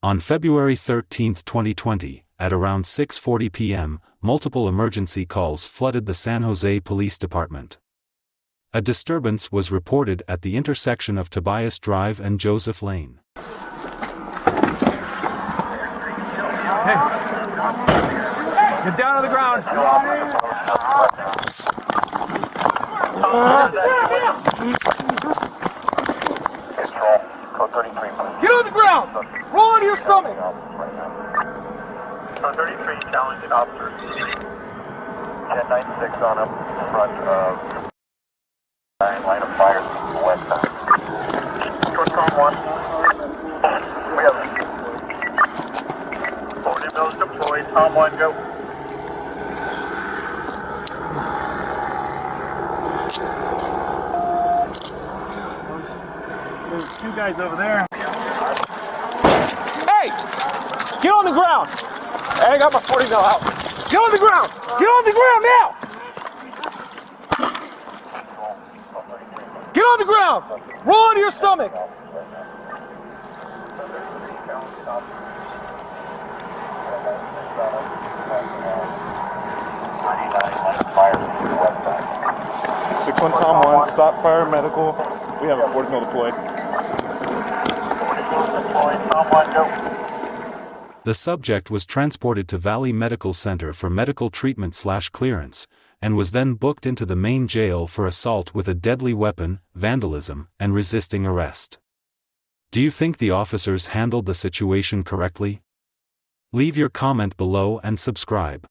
On February 13, 2020, at around 6:40 p.m., multiple emergency calls flooded the San Jose Police Department. A disturbance was reported at the intersection of Tobias Drive and Joseph Lane. Hey, get down on the ground. Get on the ground. Roll onto your stomach. Code 33, challenging officer. 1096 on up in front of line of fire west side. Short cone 1. We have 40 mils deployed. Tom 1, go. There's two guys over there. Hey! Get on the ground! Hey, I got my 40 mil out. Get on the ground! Get on the ground now! Get on the ground! Roll onto your stomach! Fire 6-1 Tom 1, stop fire medical. We have a 40 mil deployed. 40 mils deployed. Tom 1, go. The subject was transported to Valley Medical Center for medical treatment/clearance, and was then booked into the main jail for assault with a deadly weapon, vandalism, and resisting arrest. Do you think the officers handled the situation correctly? Leave your comment below and subscribe.